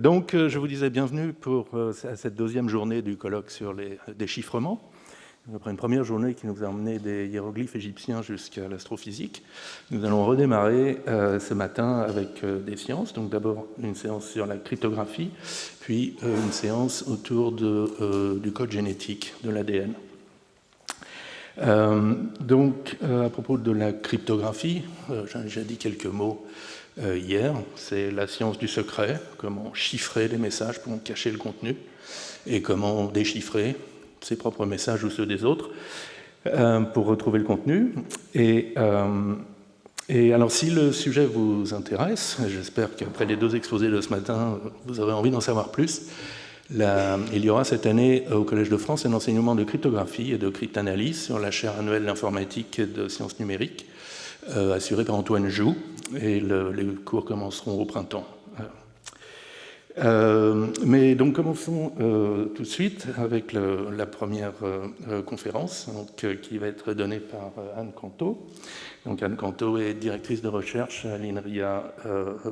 Donc, je vous disais bienvenue pour cette deuxième journée du colloque sur les déchiffrements. Après une première journée qui nous a emmené des hiéroglyphes égyptiens jusqu'à l'astrophysique, nous allons redémarrer ce matin avec des séances. Donc d'abord une séance sur la cryptographie, puis une séance autour du code génétique de l'ADN. Donc à propos de la cryptographie, j'ai déjà dit quelques mots hier. C'est la science du secret, comment chiffrer les messages pour en cacher le contenu, et comment déchiffrer ses propres messages ou ceux des autres pour retrouver le contenu. Et alors, si le sujet vous intéresse, j'espère qu'après les deux exposés de ce matin, vous aurez envie d'en savoir plus. Il y aura cette année au Collège de France un enseignement de cryptographie et de cryptanalyse sur la chaire annuelle d'informatique et de sciences numériques, assurée par Antoine Joux, et les cours commenceront au printemps. Mais donc commençons tout de suite avec la première conférence qui va être donnée par Anne Canto. Donc Anne Canto est directrice de recherche à l'INRIA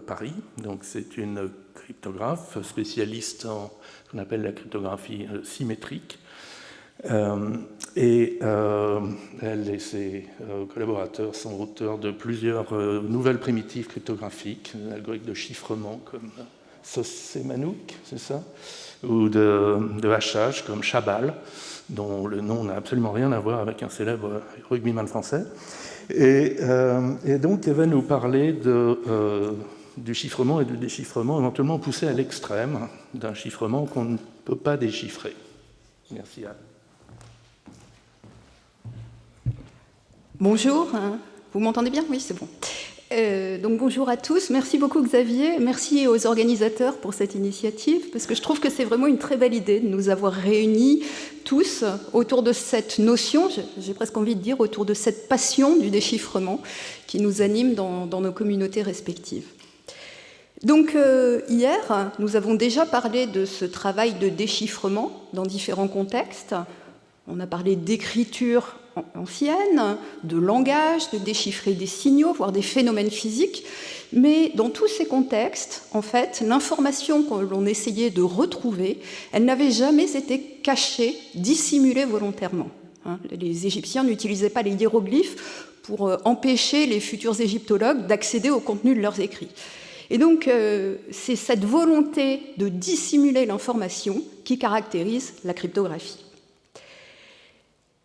Paris. Donc c'est une cryptographe spécialiste en ce qu'on appelle la cryptographie symétrique. Elle et ses collaborateurs sont auteurs de plusieurs nouvelles primitives cryptographiques, algorithmes de chiffrement comme Sossemanouk, c'est ça, ou de hachage comme Chabal, dont le nom n'a absolument rien à voir avec un célèbre rugbyman français. Et donc, elle va nous parler du chiffrement et du déchiffrement, éventuellement poussé à l'extrême d'un chiffrement qu'on ne peut pas déchiffrer. Merci, Anne. Bonjour, vous m'entendez bien? Oui, c'est bon. Donc bonjour à tous, merci beaucoup Xavier, merci aux organisateurs pour cette initiative, parce que je trouve que c'est vraiment une très belle idée de nous avoir réunis tous autour de cette notion, j'ai presque envie de dire autour de cette passion du déchiffrement qui nous anime dans nos communautés respectives. Donc hier, nous avons déjà parlé de ce travail de déchiffrement dans différents contextes. On a parlé d'écriture ancienne, de langage, de déchiffrer des signaux, voire des phénomènes physiques. Mais dans tous ces contextes, en fait, l'information que l'on essayait de retrouver, elle n'avait jamais été cachée, dissimulée volontairement. Les Égyptiens n'utilisaient pas les hiéroglyphes pour empêcher les futurs égyptologues d'accéder au contenu de leurs écrits. Et donc, c'est cette volonté de dissimuler l'information qui caractérise la cryptographie.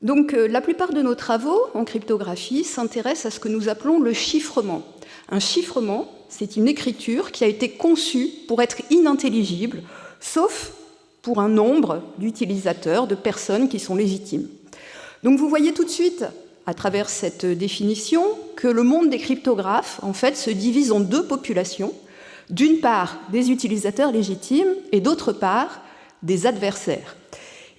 Donc, la plupart de nos travaux en cryptographie s'intéressent à ce que nous appelons le chiffrement. Un chiffrement, c'est une écriture qui a été conçue pour être inintelligible, sauf pour un nombre d'utilisateurs, de personnes qui sont légitimes. Donc, vous voyez tout de suite, à travers cette définition, que le monde des cryptographes, en fait, se divise en deux populations. D'une part, des utilisateurs légitimes, et d'autre part, des adversaires.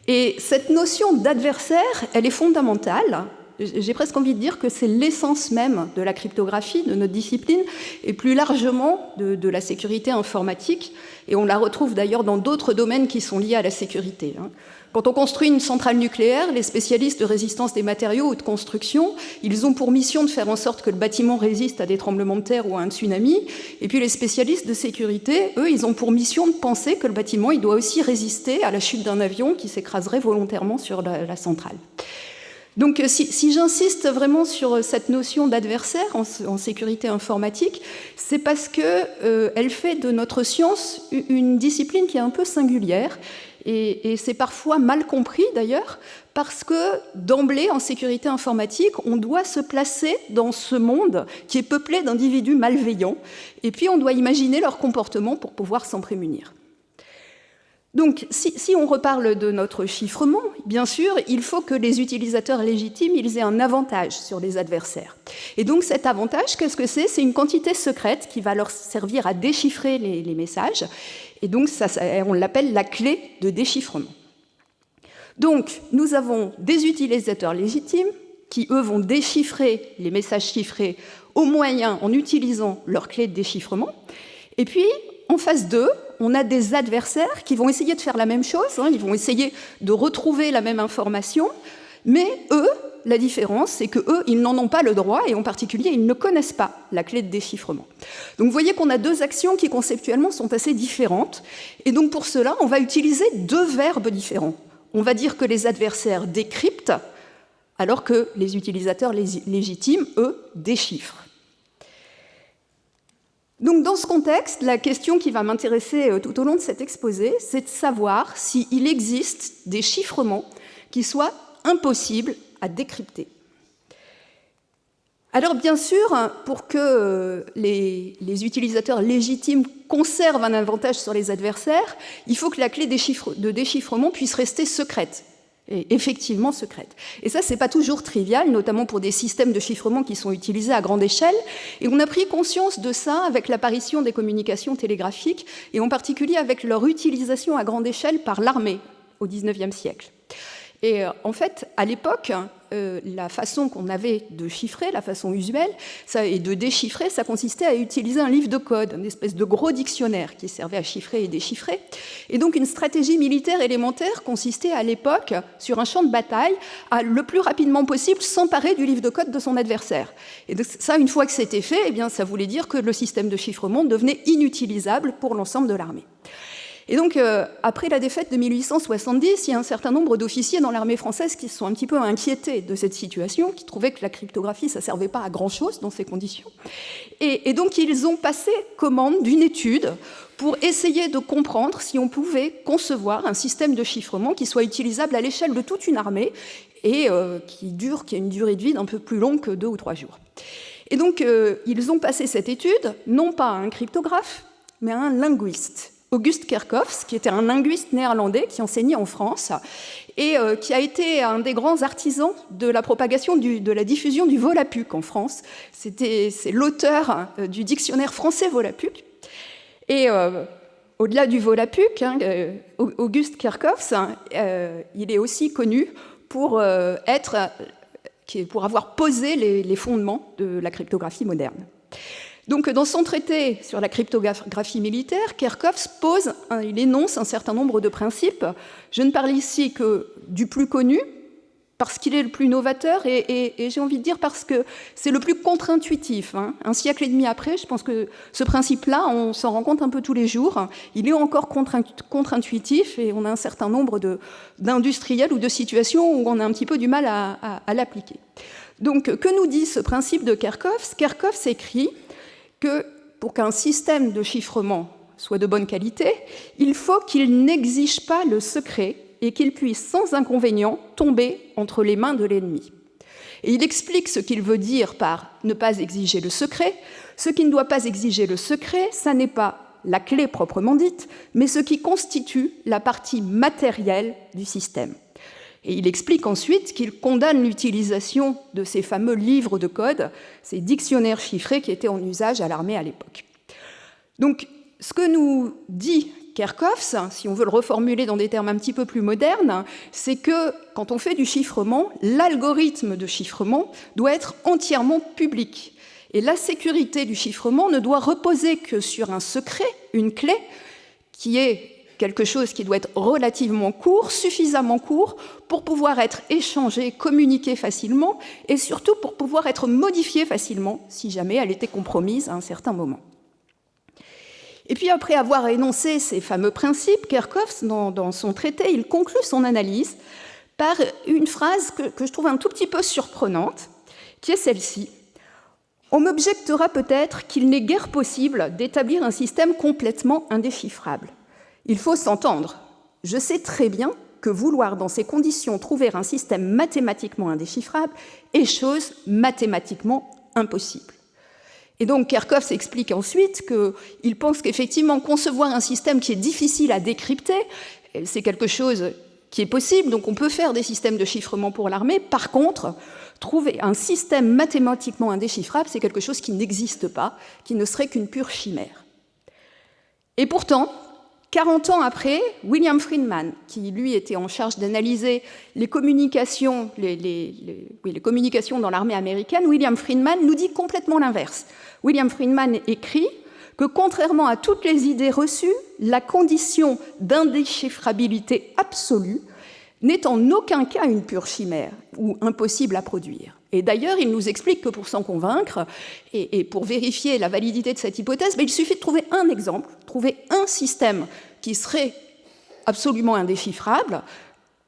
Et cette notion d'adversaire, elle est fondamentale. J'ai presque envie de dire que c'est l'essence même de la cryptographie, de notre discipline, et plus largement de la sécurité informatique. Et on la retrouve d'ailleurs dans d'autres domaines qui sont liés à la sécurité. Quand on construit une centrale nucléaire, les spécialistes de résistance des matériaux ou de construction, ils ont pour mission de faire en sorte que le bâtiment résiste à des tremblements de terre ou à un tsunami. Et puis les spécialistes de sécurité, eux, ils ont pour mission de penser que le bâtiment, il doit aussi résister à la chute d'un avion qui s'écraserait volontairement sur la centrale. Donc si j'insiste vraiment sur cette notion d'adversaire en sécurité informatique, c'est parce qu'elle fait de notre science une discipline qui est un peu singulière. Et c'est parfois mal compris d'ailleurs, parce que d'emblée, en sécurité informatique, on doit se placer dans ce monde qui est peuplé d'individus malveillants, et puis on doit imaginer leur comportement pour pouvoir s'en prémunir. Donc, si on reparle de notre chiffrement, bien sûr, il faut que les utilisateurs légitimes ils aient un avantage sur les adversaires. Et donc cet avantage, qu'est-ce que c'est? C'est une quantité secrète qui va leur servir à déchiffrer les messages. Et donc, on l'appelle la clé de déchiffrement. Donc, nous avons des utilisateurs légitimes qui, eux, vont déchiffrer les messages chiffrés en utilisant leur clé de déchiffrement. Et puis, en phase 2, on a des adversaires qui vont essayer de faire la même chose. Ils vont essayer de retrouver la même information, Mais eux, la différence, c'est qu'eux, ils n'en ont pas le droit, et en particulier, ils ne connaissent pas la clé de déchiffrement. Donc vous voyez qu'on a deux actions qui, conceptuellement, sont assez différentes. Et donc pour cela, on va utiliser deux verbes différents. On va dire que les adversaires décryptent, alors que les utilisateurs légitimes, eux, déchiffrent. Donc dans ce contexte, la question qui va m'intéresser tout au long de cet exposé, c'est de savoir s'il existe des chiffrements qui soient impossibles à décrypter. Alors bien sûr, pour que les utilisateurs légitimes conservent un avantage sur les adversaires, il faut que la clé de déchiffrement puisse rester secrète, et effectivement secrète. Et ça, c'est pas toujours trivial, notamment pour des systèmes de chiffrement qui sont utilisés à grande échelle. Et on a pris conscience de ça avec l'apparition des communications télégraphiques, et en particulier avec leur utilisation à grande échelle par l'armée au XIXe siècle. Et en fait, à l'époque, la façon qu'on avait de chiffrer, la façon usuelle, et de déchiffrer, ça consistait à utiliser un livre de code, une espèce de gros dictionnaire qui servait à chiffrer et déchiffrer. Et donc une stratégie militaire élémentaire consistait à l'époque, sur un champ de bataille, à le plus rapidement possible s'emparer du livre de code de son adversaire. Et donc ça, une fois que c'était fait, eh bien, ça voulait dire que le système de chiffrement devenait inutilisable pour l'ensemble de l'armée. Et donc, après la défaite de 1870, il y a un certain nombre d'officiers dans l'armée française qui se sont un petit peu inquiétés de cette situation, qui trouvaient que la cryptographie, ça ne servait pas à grand-chose dans ces conditions. Et donc, ils ont passé commande d'une étude pour essayer de comprendre si on pouvait concevoir un système de chiffrement qui soit utilisable à l'échelle de toute une armée et qui ait une durée de vie d'un peu plus longue que 2 ou 3 jours. Et donc, ils ont passé cette étude, non pas à un cryptographe, mais à un linguiste. Auguste Kerckhoffs, qui était un linguiste néerlandais qui enseignait en France et qui a été un des grands artisans de la propagation, de la diffusion du Volapük en France. C'est l'auteur du dictionnaire français Volapük. Et au-delà du Volapük, Auguste Kerckhoffs, il est aussi connu pour avoir posé les fondements de la cryptographie moderne. Donc, dans son traité sur la cryptographie militaire, Kerckhoffs il énonce un certain nombre de principes. Je ne parle ici que du plus connu, parce qu'il est le plus novateur, et j'ai envie de dire parce que c'est le plus contre-intuitif. Un siècle et demi après, je pense que ce principe-là, on s'en rend compte un peu tous les jours. Il est encore contre-intuitif, et on a un certain nombre d'industriels ou de situations où on a un petit peu du mal à l'appliquer. Donc, que nous dit ce principe de Kerckhoffs ? Kerckhoffs écrit que pour qu'un système de chiffrement soit de bonne qualité, il faut qu'il n'exige pas le secret et qu'il puisse sans inconvénient tomber entre les mains de l'ennemi. Et il explique ce qu'il veut dire par ne pas exiger le secret. Ce qui ne doit pas exiger le secret, ça n'est pas la clé proprement dite, mais ce qui constitue la partie matérielle du système. Et il explique ensuite qu'il condamne l'utilisation de ces fameux livres de code, ces dictionnaires chiffrés qui étaient en usage à l'armée à l'époque. Donc, ce que nous dit Kerckhoffs, si on veut le reformuler dans des termes un petit peu plus modernes, c'est que quand on fait du chiffrement, l'algorithme de chiffrement doit être entièrement public. Et la sécurité du chiffrement ne doit reposer que sur un secret, une clé, qui est quelque chose qui doit être relativement court, suffisamment court, pour pouvoir être échangé, communiqué facilement, et surtout pour pouvoir être modifié facilement, si jamais elle était compromise à un certain moment. Et puis après avoir énoncé ces fameux principes, Kerckhoffs, dans son traité, il conclut son analyse par une phrase que je trouve un tout petit peu surprenante, qui est celle-ci. « On m'objectera peut-être qu'il n'est guère possible d'établir un système complètement indéchiffrable. Il faut s'entendre. Je sais très bien que vouloir dans ces conditions trouver un système mathématiquement indéchiffrable est chose mathématiquement impossible. » Et donc Kerckhoffs explique ensuite qu'il pense qu'effectivement concevoir un système qui est difficile à décrypter, c'est quelque chose qui est possible, donc on peut faire des systèmes de chiffrement pour l'armée. Par contre, trouver un système mathématiquement indéchiffrable, c'est quelque chose qui n'existe pas, qui ne serait qu'une pure chimère. Et pourtant, 40 ans après, William Friedman, qui lui était en charge d'analyser les communications, les communications dans l'armée américaine, William Friedman nous dit complètement l'inverse. William Friedman écrit que contrairement à toutes les idées reçues, la condition d'indéchiffrabilité absolue n'est en aucun cas une pure chimère ou impossible à produire. Et d'ailleurs, il nous explique que pour s'en convaincre et pour vérifier la validité de cette hypothèse, il suffit de trouver un exemple, trouver un système qui serait absolument indéchiffrable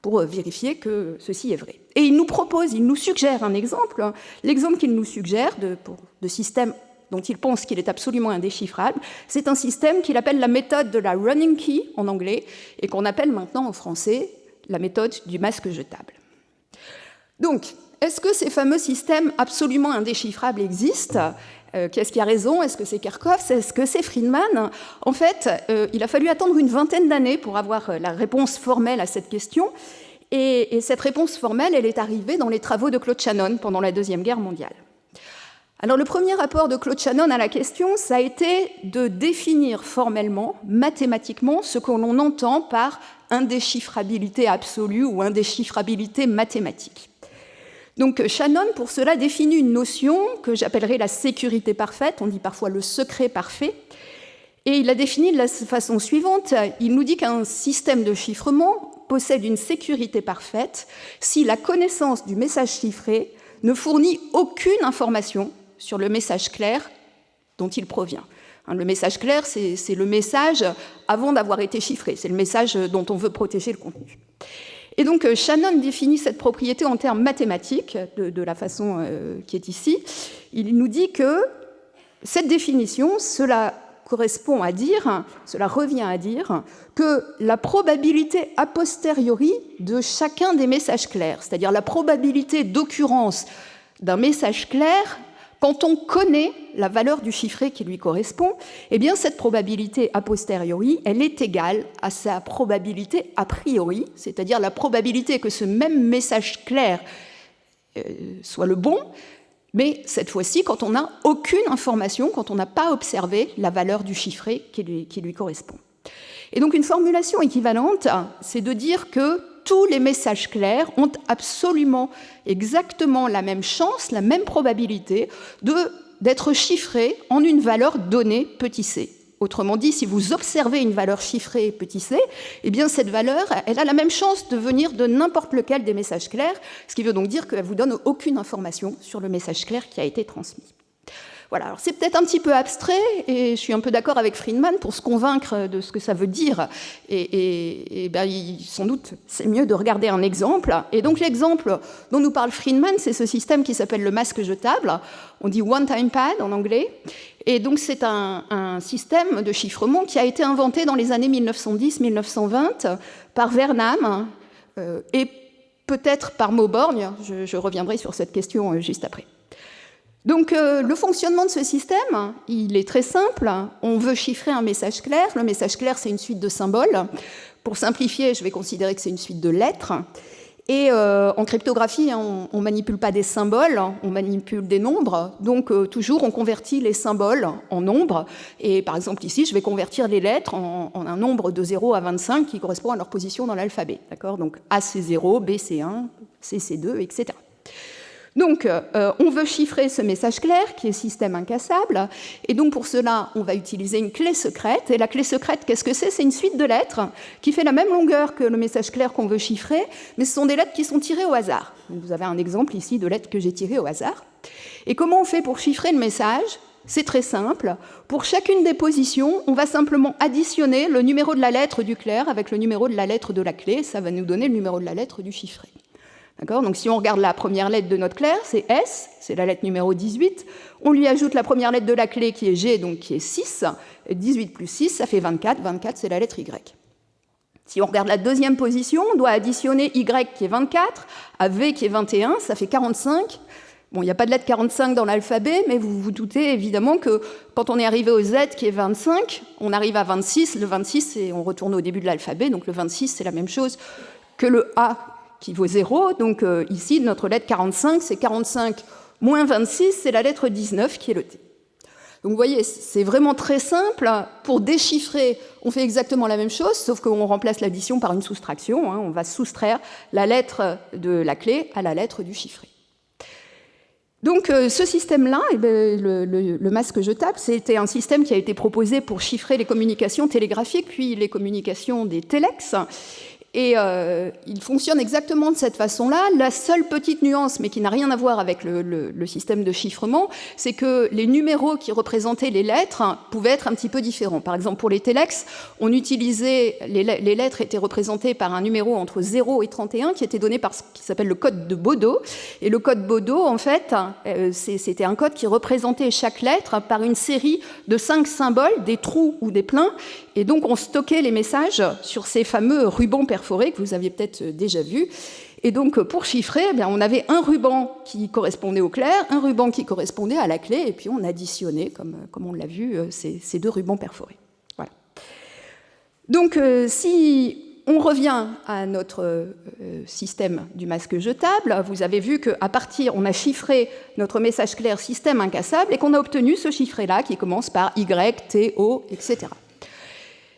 pour vérifier que ceci est vrai. Et il nous suggère un exemple. L'exemple qu'il nous suggère de système dont il pense qu'il est absolument indéchiffrable, c'est un système qu'il appelle la méthode de la running key en anglais et qu'on appelle maintenant en français la méthode du masque jetable. Donc, est-ce que ces fameux systèmes absolument indéchiffrables existent ? Qu'est-ce qui a raison ? Est-ce que c'est Kerckhoffs ? Est-ce que c'est Friedman ? En fait, il a fallu attendre une vingtaine d'années pour avoir la réponse formelle à cette question. Et cette réponse formelle, elle est arrivée dans les travaux de Claude Shannon pendant la Deuxième Guerre mondiale. Alors, le premier rapport de Claude Shannon à la question, ça a été de définir formellement, mathématiquement, ce que l'on entend par indéchiffrabilité absolue ou indéchiffrabilité mathématique. Donc Shannon, pour cela, définit une notion que j'appellerais la sécurité parfaite, on dit parfois le secret parfait, et il la définit de la façon suivante. Il nous dit qu'un système de chiffrement possède une sécurité parfaite si la connaissance du message chiffré ne fournit aucune information sur le message clair dont il provient. Le message clair, c'est le message avant d'avoir été chiffré, c'est le message dont on veut protéger le contenu. Et donc Shannon définit cette propriété en termes mathématiques, de la façon qui est ici. Il nous dit que cette définition, cela revient à dire que la probabilité a posteriori de chacun des messages clairs, c'est-à-dire la probabilité d'occurrence d'un message clair, quand on connaît la valeur du chiffré qui lui correspond, eh bien cette probabilité a posteriori, elle est égale à sa probabilité a priori, c'est-à-dire la probabilité que ce même message clair soit le bon, mais cette fois-ci, quand on n'a aucune information, quand on n'a pas observé la valeur du chiffré qui lui correspond. Et donc une formulation équivalente, c'est de dire que tous les messages clairs ont absolument exactement la même chance, la même probabilité d'être chiffrés en une valeur donnée petit c. Autrement dit, si vous observez une valeur chiffrée petit c, eh bien cette valeur, elle a la même chance de venir de n'importe lequel des messages clairs, ce qui veut donc dire qu'elle ne vous donne aucune information sur le message clair qui a été transmis. Voilà, alors c'est peut-être un petit peu abstrait, et je suis un peu d'accord avec Friedman pour se convaincre de ce que ça veut dire. Et sans doute, c'est mieux de regarder un exemple. Et donc l'exemple dont nous parle Friedman, c'est ce système qui s'appelle le masque jetable. On dit one-time pad en anglais. Et donc c'est un système de chiffrement qui a été inventé dans les années 1910-1920 par Vernam et peut-être par Mauborgne. Je reviendrai sur cette question juste après. Donc le fonctionnement de ce système, il est très simple. On veut chiffrer un message clair. Le message clair, c'est une suite de symboles. Pour simplifier, je vais considérer que c'est une suite de lettres. Et en cryptographie, on ne manipule pas des symboles, on manipule des nombres. Donc toujours, on convertit les symboles en nombres. Et par exemple, ici, je vais convertir les lettres en un nombre de 0 à 25 qui correspond à leur position dans l'alphabet. D'accord ? Donc A, c'est 0, B, c'est 1, C, c'est 2, etc. Donc, on veut chiffrer ce message clair, qui est système incassable, et donc pour cela, on va utiliser une clé secrète. Et la clé secrète, qu'est-ce que c'est ? C'est une suite de lettres qui fait la même longueur que le message clair qu'on veut chiffrer, mais ce sont des lettres qui sont tirées au hasard. Donc, vous avez un exemple ici de lettres que j'ai tirées au hasard. Et comment on fait pour chiffrer le message ? C'est très simple. Pour chacune des positions, on va simplement additionner le numéro de la lettre du clair avec le numéro de la lettre de la clé. Ça va nous donner le numéro de la lettre du chiffré. D'accord ? Donc si on regarde la première lettre de notre clair, c'est S, c'est la lettre numéro 18. On lui ajoute la première lettre de la clé qui est G, donc qui est 6. Et 18 plus 6, ça fait 24. 24, c'est la lettre Y. Si on regarde la deuxième position, on doit additionner Y qui est 24 à V qui est 21, ça fait 45. Bon, il n'y a pas de lettre 45 dans l'alphabet, mais vous vous doutez évidemment que quand on est arrivé au Z qui est 25, on arrive à 26. Le 26, on retourne au début de l'alphabet, donc le 26, c'est la même chose que le A qui vaut 0. Donc ici, notre lettre 45, c'est 45 moins 26, c'est la lettre 19 qui est le T. Donc vous voyez, c'est vraiment très simple. Pour déchiffrer, on fait exactement la même chose, sauf qu'on remplace l'addition par une soustraction. On va soustraire la lettre de la clé à la lettre du chiffré. Donc ce système-là, le masque jetable, c'était un système qui a été proposé pour chiffrer les communications télégraphiques, puis les communications des téléx. Et il fonctionne exactement de cette façon-là. La seule petite nuance, mais qui n'a rien à voir avec le système de chiffrement, c'est que les numéros qui représentaient les lettres pouvaient être un petit peu différents. Par exemple, pour les telex, on utilisait, les lettres étaient représentées par un numéro entre 0 et 31 qui était donné par ce qui s'appelle le code de Baudot. Et le code Baudot, en fait, c'était un code qui représentait chaque lettre par une série de 5 symboles, des trous ou des pleins. Et donc, on stockait les messages sur ces fameux rubans perforés que vous aviez peut-être déjà vus. Et donc, pour chiffrer, eh bien, on avait un ruban qui correspondait au clair, un ruban qui correspondait à la clé, et puis on additionnait, comme on l'a vu, ces deux rubans perforés. Voilà. Donc, si on revient à notre système du masque jetable, vous avez vu qu'à partir, on a chiffré notre message clair système incassable et qu'on a obtenu ce chiffret-là qui commence par Y, T, O, etc.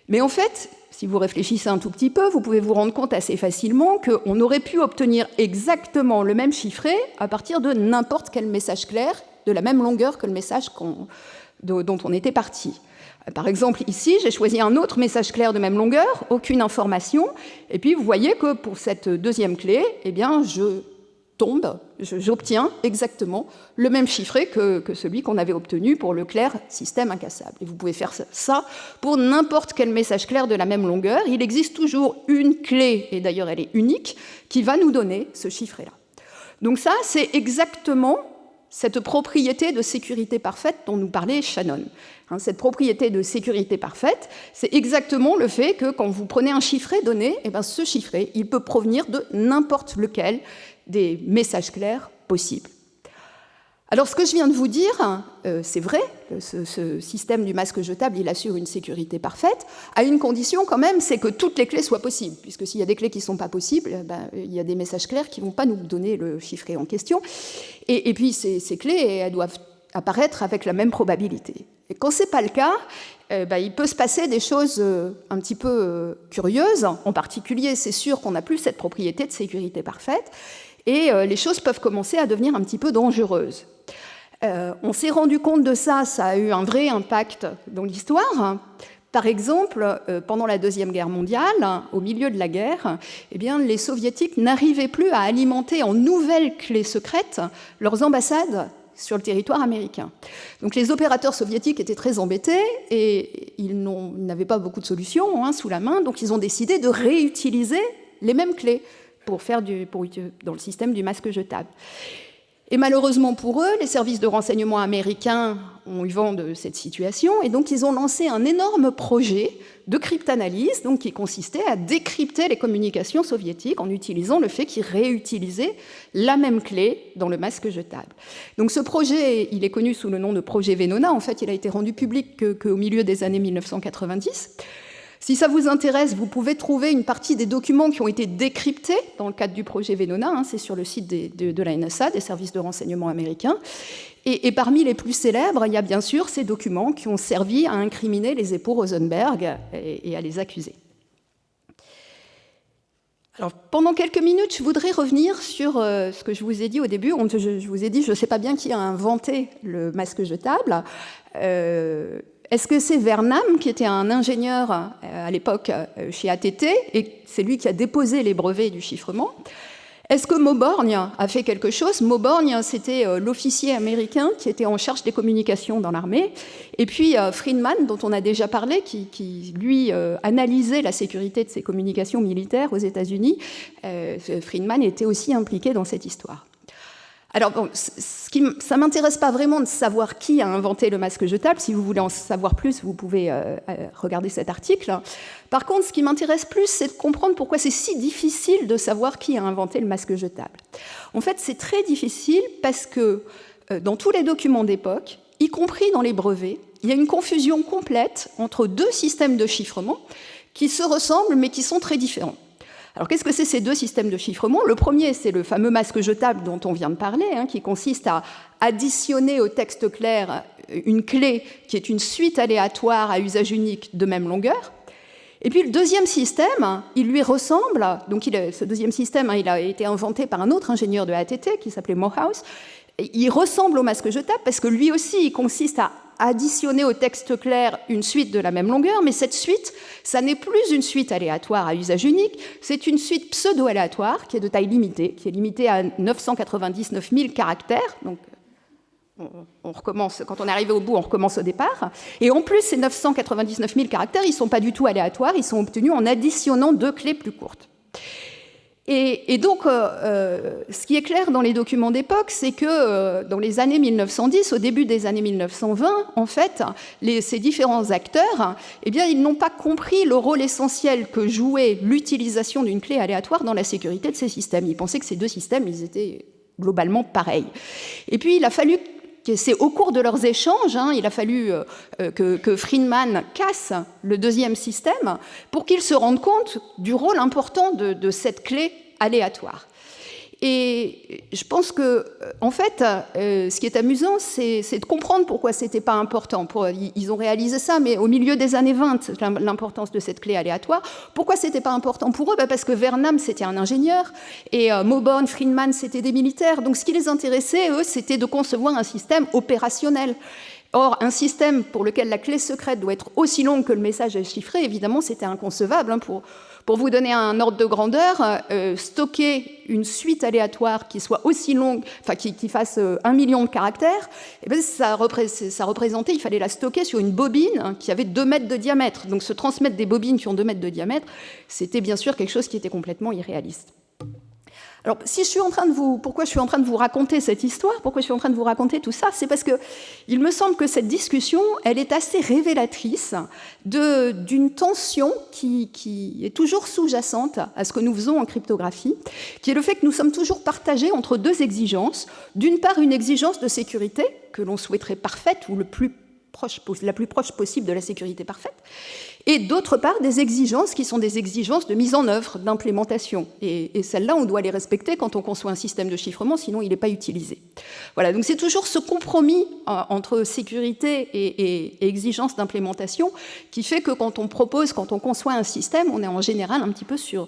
Mais en fait, si vous réfléchissez un tout petit peu, vous pouvez vous rendre compte assez facilement qu'on aurait pu obtenir exactement le même chiffré à partir de n'importe quel message clair de la même longueur que le message dont on était parti. Par exemple, ici, j'ai choisi un autre message clair de même longueur, aucune information, et puis vous voyez que pour cette deuxième clé, eh bien, j'obtiens exactement le même chiffré que celui qu'on avait obtenu pour le clair système incassable. Et vous pouvez faire ça pour n'importe quel message clair de la même longueur. Il existe toujours une clé, et d'ailleurs elle est unique, qui va nous donner ce chiffret-là. Donc ça, c'est exactement cette propriété de sécurité parfaite dont nous parlait Shannon. Cette propriété de sécurité parfaite, c'est exactement le fait que quand vous prenez un chiffré donné, eh bien, ce chiffré, il peut provenir de n'importe lequel des messages clairs possibles. Alors, ce que je viens de vous dire, c'est vrai, ce système du masque jetable, il assure une sécurité parfaite, à une condition quand même, c'est que toutes les clés soient possibles, puisque s'il y a des clés qui ne sont pas possibles, il y a des messages clairs qui ne vont pas nous donner le chiffré en question. Et puis, ces clés, elles doivent apparaître avec la même probabilité. Et quand ce n'est pas le cas, il peut se passer des choses un petit peu curieuses. En particulier, c'est sûr qu'on n'a plus cette propriété de sécurité parfaite, et les choses peuvent commencer à devenir un petit peu dangereuses. On s'est rendu compte de ça, ça a eu un vrai impact dans l'histoire. Par exemple, pendant la Deuxième Guerre mondiale, au milieu de la guerre, eh bien, les Soviétiques n'arrivaient plus à alimenter en nouvelles clés secrètes leurs ambassades sur le territoire américain. Donc les opérateurs soviétiques étaient très embêtés et ils n'avaient pas beaucoup de solutions sous la main, donc ils ont décidé de réutiliser les mêmes clés pour faire dans le système du masque jetable. Et malheureusement pour eux, les services de renseignement américains ont eu vent de cette situation, et donc ils ont lancé un énorme projet de cryptanalyse, donc qui consistait à décrypter les communications soviétiques en utilisant le fait qu'ils réutilisaient la même clé dans le masque jetable. Donc ce projet, il est connu sous le nom de projet Venona. En fait, il a été rendu public qu'au milieu des années 1990. Si ça vous intéresse, vous pouvez trouver une partie des documents qui ont été décryptés dans le cadre du projet Venona. C'est sur le site de la NSA, des services de renseignement américains. Et parmi les plus célèbres, il y a bien sûr ces documents qui ont servi à incriminer les époux Rosenberg et à les accuser. Alors, pendant quelques minutes, je voudrais revenir sur ce que je vous ai dit au début. Je vous ai dit, je ne sais pas bien qui a inventé le masque jetable. Est-ce que c'est Vernam, qui était un ingénieur à l'époque chez ATT, et c'est lui qui a déposé les brevets du chiffrement? Est-ce que Mauborgne a fait quelque chose? Mauborgne, c'était l'officier américain qui était en charge des communications dans l'armée. Et puis Friedman, dont on a déjà parlé, qui lui, analysait la sécurité de ses communications militaires aux États-Unis. Friedman était aussi impliqué dans cette histoire. Alors, bon, ça ne m'intéresse pas vraiment de savoir qui a inventé le masque jetable. Si vous voulez en savoir plus, vous pouvez regarder cet article. Par contre, ce qui m'intéresse plus, c'est de comprendre pourquoi c'est si difficile de savoir qui a inventé le masque jetable. En fait, c'est très difficile parce que dans tous les documents d'époque, y compris dans les brevets, il y a une confusion complète entre deux systèmes de chiffrement qui se ressemblent mais qui sont très différents. Alors, qu'est-ce que c'est ces deux systèmes de chiffrement? Le premier, c'est le fameux masque jetable dont on vient de parler, qui consiste à additionner au texte clair une clé qui est une suite aléatoire à usage unique de même longueur. Et puis, le deuxième système, il lui ressemble. Donc, ce deuxième système, il a été inventé par un autre ingénieur de ATT qui s'appelait Morehouse. Il ressemble au masque jetable parce que lui aussi, il consiste à additionner au texte clair une suite de la même longueur, mais cette suite, ça n'est plus une suite aléatoire à usage unique, c'est une suite pseudo-aléatoire qui est de taille limitée, qui est limitée à 999 000 caractères. Donc, on recommence, quand on est arrivé au bout, on recommence au départ. Et en plus, ces 999 000 caractères, ils ne sont pas du tout aléatoires, ils sont obtenus en additionnant 2 clés plus courtes. Et donc, ce qui est clair dans les documents d'époque, c'est que dans les années 1910, au début des années 1920, en fait, ces différents acteurs, eh bien, ils n'ont pas compris le rôle essentiel que jouait l'utilisation d'une clé aléatoire dans la sécurité de ces systèmes. Ils pensaient que ces deux systèmes, ils étaient globalement pareils. Et puis, il a fallu... C'est au cours de leurs échanges, il a fallu que Friedman casse le deuxième système pour qu'ils se rendent compte du rôle important de cette clé aléatoire. Et je pense que, en fait, ce qui est amusant, c'est de comprendre pourquoi ce n'était pas important. Ils ont réalisé ça, mais au milieu des années 20, l'importance de cette clé aléatoire. Pourquoi ce n'était pas important pour eux? Parce que Vernam, c'était un ingénieur, et Mauborgne, Friedman, c'était des militaires. Donc ce qui les intéressait, eux, c'était de concevoir un système opérationnel. Or, un système pour lequel la clé secrète doit être aussi longue que le message est chiffré, évidemment, c'était inconcevable. Pour vous donner un ordre de grandeur, stocker une suite aléatoire qui soit aussi longue, enfin qui fasse 1 million de caractères, eh bien, ça représentait, il fallait la stocker sur une bobine qui avait 2 mètres de diamètre. Donc se transmettre des bobines qui ont 2 mètres de diamètre, c'était bien sûr quelque chose qui était complètement irréaliste. Alors, pourquoi je suis en train de vous raconter cette histoire, pourquoi je suis en train de vous raconter tout ça, c'est parce que il me semble que cette discussion, elle est assez révélatrice d'une tension qui est toujours sous-jacente à ce que nous faisons en cryptographie, qui est le fait que nous sommes toujours partagés entre 2 exigences. D'une part, une exigence de sécurité que l'on souhaiterait parfaite ou la plus proche possible de la sécurité parfaite, et d'autre part des exigences qui sont des exigences de mise en œuvre, d'implémentation. Et celles-là, on doit les respecter quand on conçoit un système de chiffrement, sinon il n'est pas utilisé. Voilà, donc c'est toujours ce compromis entre sécurité et exigence d'implémentation qui fait que quand on conçoit un système, on est en général un petit peu sur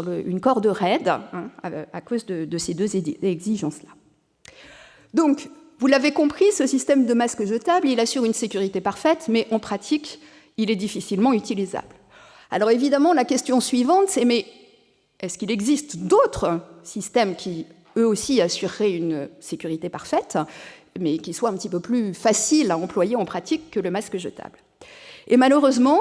une corde raide à cause de ces 2 exigences-là. Donc, vous l'avez compris, ce système de masque jetable, il assure une sécurité parfaite, mais en pratique, il est difficilement utilisable. Alors évidemment, la question suivante, c'est mais est-ce qu'il existe d'autres systèmes qui, eux aussi, assureraient une sécurité parfaite, mais qui soient un petit peu plus faciles à employer en pratique que le masque jetable? Et malheureusement,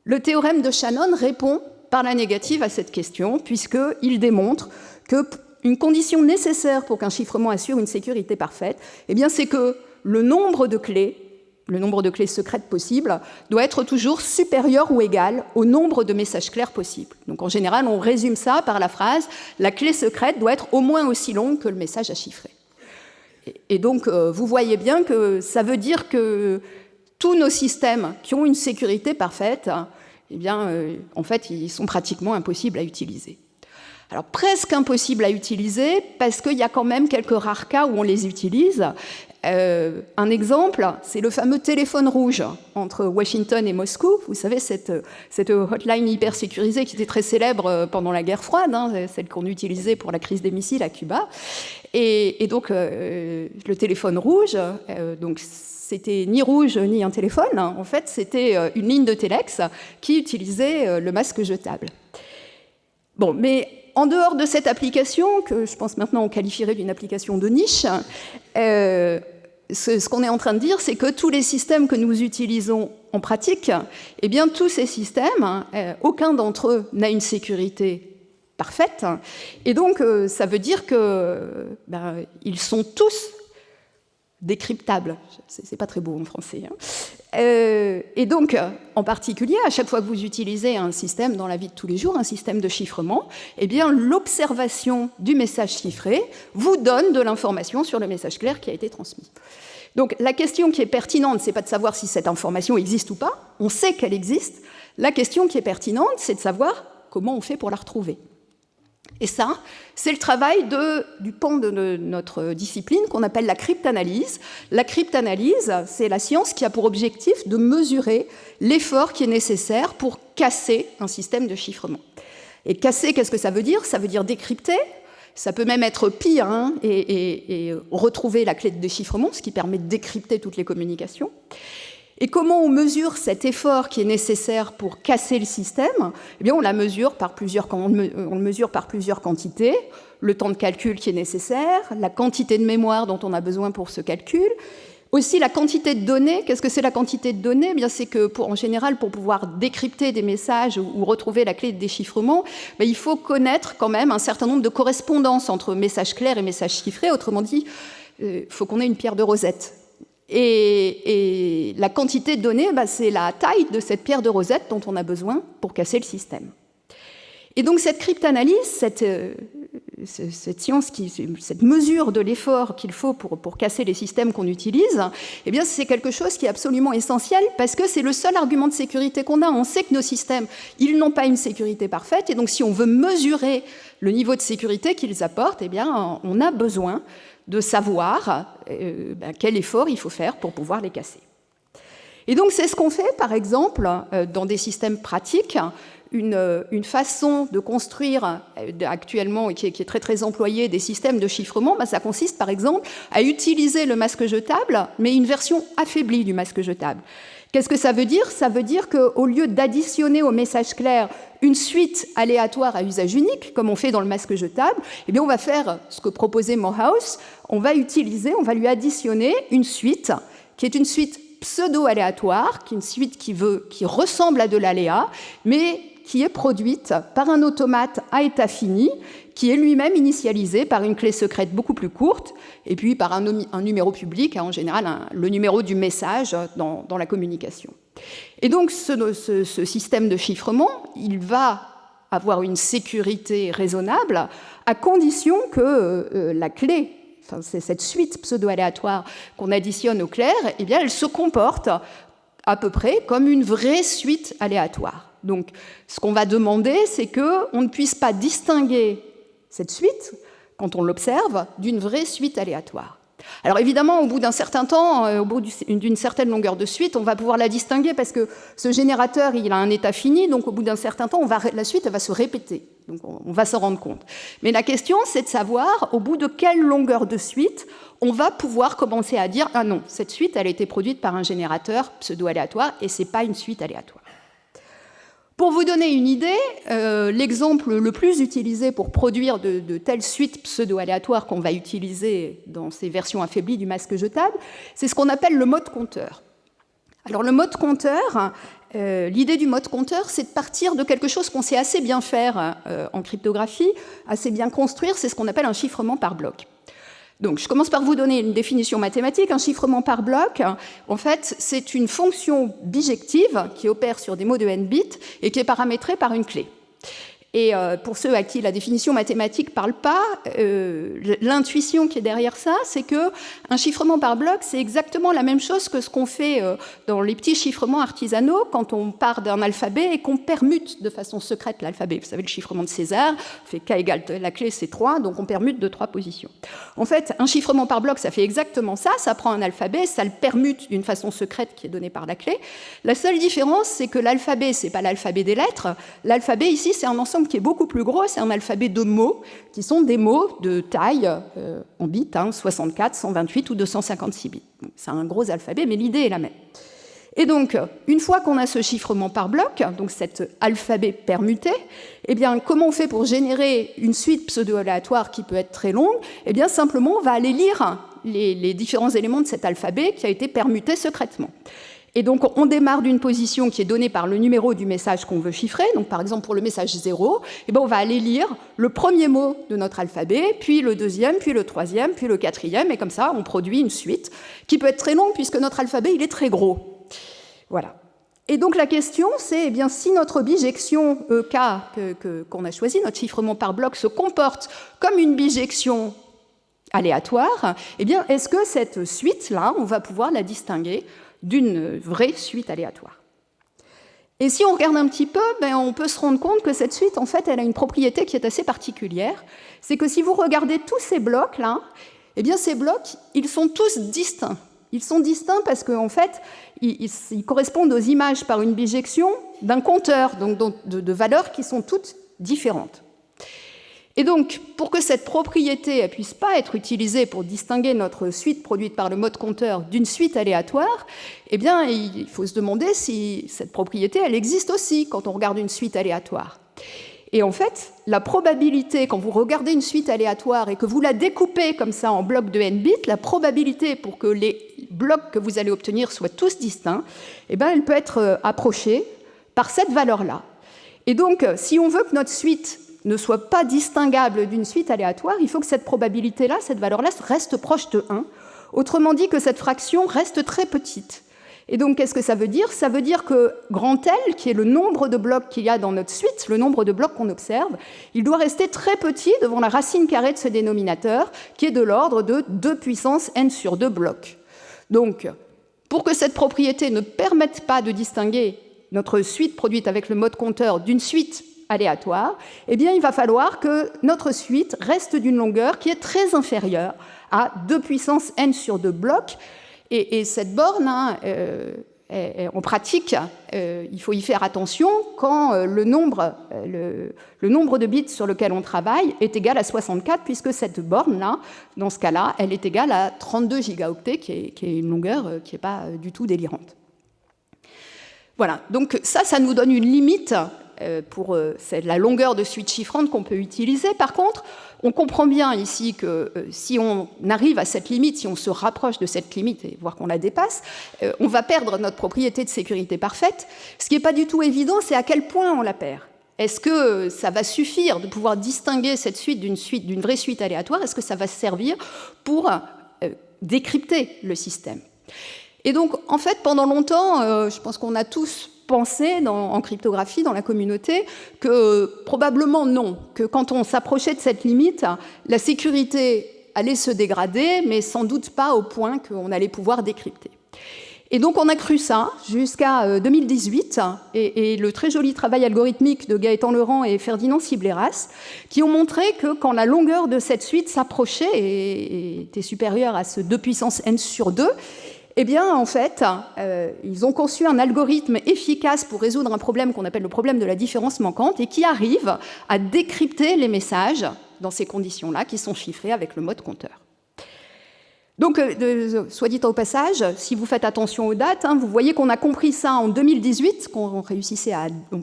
le théorème de Shannon répond par la négative à cette question, puisqu'il démontre que une condition nécessaire pour qu'un chiffrement assure une sécurité parfaite, eh bien, c'est que le nombre de clés secrètes possibles doit être toujours supérieur ou égal au nombre de messages clairs possibles. Donc en général, on résume ça par la phrase « la clé secrète doit être au moins aussi longue que le message à chiffrer ». Et donc, vous voyez bien que ça veut dire que tous nos systèmes qui ont une sécurité parfaite, eh bien, en fait, ils sont pratiquement impossibles à utiliser. Alors, presque impossible à utiliser, parce qu'il y a quand même quelques rares cas où on les utilise. Un exemple, c'est le fameux téléphone rouge entre Washington et Moscou. Vous savez, cette hotline hyper sécurisée qui était très célèbre pendant la guerre froide, celle qu'on utilisait pour la crise des missiles à Cuba. Et donc, le téléphone rouge, donc c'était ni rouge ni un téléphone. En fait, c'était une ligne de téléx qui utilisait le masque jetable. Bon, mais en dehors de cette application, que je pense maintenant on qualifierait d'une application de niche, ce qu'on est en train de dire, c'est que tous les systèmes que nous utilisons en pratique, eh bien, tous ces systèmes, aucun d'entre eux n'a une sécurité parfaite, et donc ça veut dire qu'ils sont tous décryptables. C'est pas très beau en français. Et donc, en particulier, à chaque fois que vous utilisez un système dans la vie de tous les jours, un système de chiffrement, eh bien, l'observation du message chiffré vous donne de l'information sur le message clair qui a été transmis. Donc, la question qui est pertinente, c'est pas de savoir si cette information existe ou pas. On sait qu'elle existe. La question qui est pertinente, c'est de savoir comment on fait pour la retrouver. Et ça, c'est le travail du pan de notre discipline qu'on appelle la cryptanalyse. La cryptanalyse, c'est la science qui a pour objectif de mesurer l'effort qui est nécessaire pour casser un système de chiffrement. Et casser, qu'est-ce que ça veut dire? Ça veut dire décrypter, Ça peut même être pire, hein, et retrouver la clé de déchiffrement, ce qui permet de décrypter toutes les communications. Et comment on mesure cet effort qui est nécessaire pour casser le système? Eh bien, on le mesure par plusieurs quantités. Le temps de calcul qui est nécessaire, la quantité de mémoire dont on a besoin pour ce calcul, aussi la quantité de données. Qu'est-ce que c'est la quantité de données? Eh bien, c'est que, en général, pour pouvoir décrypter des messages ou retrouver la clé de déchiffrement, il faut connaître quand même un certain nombre de correspondances entre messages clairs et messages chiffrés. Autrement dit, il faut qu'on ait une pierre de Rosette. Et la quantité de données, c'est la taille de cette pierre de Rosette dont on a besoin pour casser le système. Et donc cette cryptanalyse, cette science, cette mesure de l'effort qu'il faut pour casser les systèmes qu'on utilise, eh bien c'est quelque chose qui est absolument essentiel parce que c'est le seul argument de sécurité qu'on a. On sait que nos systèmes, ils n'ont pas une sécurité parfaite, et donc si on veut mesurer le niveau de sécurité qu'ils apportent, eh bien on a besoin de savoir quel effort il faut faire pour pouvoir les casser. Et donc c'est ce qu'on fait, par exemple, dans des systèmes pratiques. Une façon de construire actuellement, et qui est très très employée, des systèmes de chiffrement, ça consiste par exemple à utiliser le masque jetable, mais une version affaiblie du masque jetable. Qu'est-ce que ça veut dire? Ça veut dire qu'au lieu d'additionner au message clair une suite aléatoire à usage unique, comme on fait dans le masque jetable, eh bien on va faire ce que proposait Morehouse, on va lui additionner une suite qui est une suite pseudo-aléatoire, qui est une suite qui ressemble à de l'aléa, mais qui est produite par un automate à état fini, qui est lui-même initialisé par une clé secrète beaucoup plus courte, et puis par un numéro public, en général le numéro du message dans la communication. Et donc ce système de chiffrement, il va avoir une sécurité raisonnable, à condition que la clé, c'est cette suite pseudo-aléatoire qu'on additionne au clair, eh bien elle se comporte à peu près comme une vraie suite aléatoire. Donc, ce qu'on va demander, c'est qu'on ne puisse pas distinguer cette suite, quand on l'observe, d'une vraie suite aléatoire. Alors évidemment, au bout d'un certain temps, au bout d'une certaine longueur de suite, on va pouvoir la distinguer parce que ce générateur, il a un état fini, donc au bout d'un certain temps, la suite elle va se répéter. Donc on va s'en rendre compte. Mais la question, c'est de savoir au bout de quelle longueur de suite on va pouvoir commencer à dire « Ah non, cette suite, elle a été produite par un générateur pseudo-aléatoire et ce n'est pas une suite aléatoire ». Pour vous donner une idée, l'exemple le plus utilisé pour produire de telles suites pseudo-aléatoires qu'on va utiliser dans ces versions affaiblies du masque jetable, c'est ce qu'on appelle le mode compteur. Alors le mode compteur, l'idée du mode compteur, c'est de partir de quelque chose qu'on sait assez bien faire en cryptographie, assez bien construire, c'est ce qu'on appelle un chiffrement par bloc. Donc, je commence par vous donner une définition mathématique. Un chiffrement par bloc, en fait, c'est une fonction bijective qui opère sur des mots de n bits et qui est paramétrée par une clé. Et pour ceux à qui la définition mathématique ne parle pas, l'intuition qui est derrière ça, c'est qu'un chiffrement par bloc, c'est exactement la même chose que ce qu'on fait dans les petits chiffrements artisanaux quand on part d'un alphabet et qu'on permute de façon secrète l'alphabet. Vous savez, le chiffrement de César fait K égale la clé, c'est 3, donc on permute de 3 positions. En fait, un chiffrement par bloc, ça fait exactement ça. Ça prend un alphabet, ça le permute d'une façon secrète qui est donnée par la clé. La seule différence, c'est que l'alphabet, ce n'est pas l'alphabet des lettres. L'alphabet, ici, c'est un ensemble qui est beaucoup plus gros, c'est un alphabet de mots, qui sont des mots de taille en bits, 64, 128 ou 256 bits. C'est un gros alphabet, mais l'idée est la même. Et donc, une fois qu'on a ce chiffrement par bloc, donc cet alphabet permuté, eh bien, comment on fait pour générer une suite pseudo-aléatoire qui peut être très longue? Eh bien, simplement, on va aller lire les différents éléments de cet alphabet qui a été permuté secrètement. Et donc, on démarre d'une position qui est donnée par le numéro du message qu'on veut chiffrer. Donc, par exemple, pour le message 0, eh bien, on va aller lire le premier mot de notre alphabet, puis le deuxième, puis le troisième, puis le quatrième, et comme ça, on produit une suite qui peut être très longue puisque notre alphabet, il est très gros. Voilà. Et donc, la question, c'est, eh bien, si notre bijection EK qu'on a choisi, notre chiffrement par bloc, se comporte comme une bijection aléatoire, eh bien, est-ce que cette suite-là, on va pouvoir la distinguer d'une vraie suite aléatoire? Et si on regarde un petit peu, on peut se rendre compte que cette suite, en fait, elle a une propriété qui est assez particulière. C'est que si vous regardez tous ces blocs-là, eh bien, ces blocs, ils sont tous distincts. Ils sont distincts parce qu'en fait, ils correspondent aux images par une bijection d'un compteur, donc de valeurs qui sont toutes différentes. Et donc, pour que cette propriété ne puisse pas être utilisée pour distinguer notre suite produite par le mode compteur d'une suite aléatoire, eh bien, il faut se demander si cette propriété, elle existe aussi quand on regarde une suite aléatoire. Et en fait, la probabilité, quand vous regardez une suite aléatoire et que vous la découpez comme ça en blocs de n bits, la probabilité pour que les blocs que vous allez obtenir soient tous distincts, eh bien, elle peut être approchée par cette valeur-là. Et donc, si on veut que notre suite ne soit pas distinguable d'une suite aléatoire, il faut que cette probabilité-là, cette valeur-là, reste proche de 1. Autrement dit, que cette fraction reste très petite. Et donc, qu'est-ce que ça veut dire? Ça veut dire que grand L, qui est le nombre de blocs qu'il y a dans notre suite, le nombre de blocs qu'on observe, il doit rester très petit devant la racine carrée de ce dénominateur, qui est de l'ordre de 2 puissance n sur 2 blocs. Donc, pour que cette propriété ne permette pas de distinguer notre suite produite avec le mode compteur d'une suite aléatoire, eh bien, il va falloir que notre suite reste d'une longueur qui est très inférieure à 2 puissance n sur 2 blocs. Et cette borne, en pratique, il faut y faire attention quand le nombre de bits sur lequel on travaille est égal à 64, puisque cette borne-là, dans ce cas-là, elle est égale à 32 gigaoctets, qui est une longueur qui n'est pas du tout délirante. Voilà, donc ça nous donne une limite pour la longueur de suite chiffrante qu'on peut utiliser. Par contre, on comprend bien ici que si on arrive à cette limite, si on se rapproche de cette limite, et voire qu'on la dépasse, on va perdre notre propriété de sécurité parfaite. Ce qui n'est pas du tout évident, c'est à quel point on la perd. Est-ce que ça va suffire de pouvoir distinguer cette suite d'une vraie suite aléatoire? Est-ce que ça va servir pour décrypter le système? Et donc, en fait, pendant longtemps, je pense qu'on a tous pensé en cryptographie, dans la communauté, que probablement non, que quand on s'approchait de cette limite, la sécurité allait se dégrader, mais sans doute pas au point qu'on allait pouvoir décrypter. Et donc on a cru ça jusqu'à 2018, et le très joli travail algorithmique de Gaëtan Leurent et Ferdinand Cibleras, qui ont montré que quand la longueur de cette suite s'approchait et était supérieure à ce 2 puissance n sur 2, eh bien, en fait, ils ont conçu un algorithme efficace pour résoudre un problème qu'on appelle le problème de la différence manquante et qui arrive à décrypter les messages dans ces conditions-là qui sont chiffrés avec le mode compteur. Donc, soit dit au passage, si vous faites attention aux dates, vous voyez qu'on a compris ça en 2018, qu'on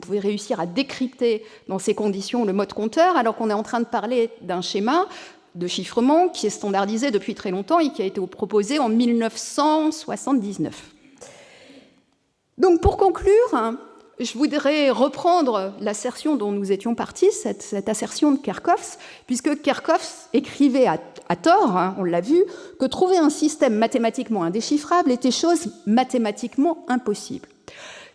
pouvait réussir à décrypter dans ces conditions le mode compteur, alors qu'on est en train de parler d'un schéma de chiffrement qui est standardisé depuis très longtemps et qui a été proposé en 1979. Donc, pour conclure, je voudrais reprendre l'assertion dont nous étions partis, cette assertion de Kerckhoffs, puisque Kerckhoffs écrivait à tort, on l'a vu, que trouver un système mathématiquement indéchiffrable était chose mathématiquement impossible.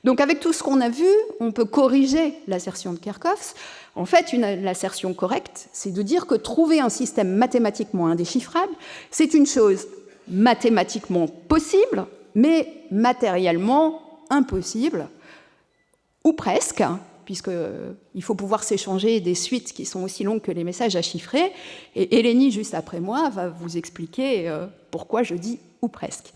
Donc, avec tout ce qu'on a vu, on peut corriger l'assertion de Kerckhoffs. En fait, l'assertion correcte, c'est de dire que trouver un système mathématiquement indéchiffrable, c'est une chose mathématiquement possible, mais matériellement impossible, ou presque, puisqu'il faut pouvoir s'échanger des suites qui sont aussi longues que les messages à chiffrer. Et Eleni, juste après moi, va vous expliquer pourquoi je dis « ou presque ».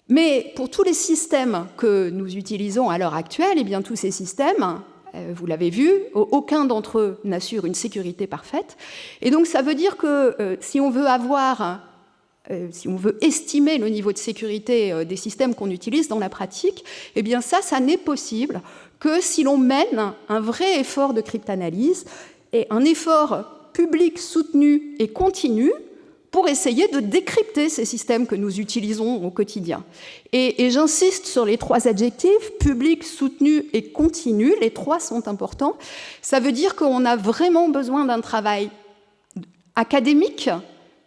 Mais pour tous les systèmes que nous utilisons à l'heure actuelle, eh bien, tous ces systèmes, vous l'avez vu, aucun d'entre eux n'assure une sécurité parfaite. Et donc, ça veut dire que si on veut estimer le niveau de sécurité des systèmes qu'on utilise dans la pratique, eh bien, ça n'est possible que si l'on mène un vrai effort de cryptanalyse et un effort public soutenu et continu pour essayer de décrypter ces systèmes que nous utilisons au quotidien. Et j'insiste sur les 3 adjectifs, public, soutenu et continu, les 3 sont importants. Ça veut dire qu'on a vraiment besoin d'un travail académique,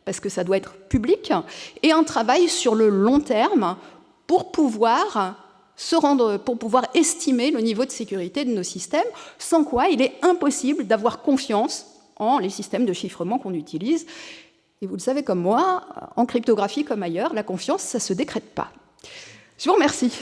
parce que ça doit être public, et un travail sur le long terme pour pouvoir estimer le niveau de sécurité de nos systèmes, sans quoi il est impossible d'avoir confiance en les systèmes de chiffrement qu'on utilise. Et vous le savez comme moi, en cryptographie comme ailleurs, la confiance, ça ne se décrète pas. Je vous remercie.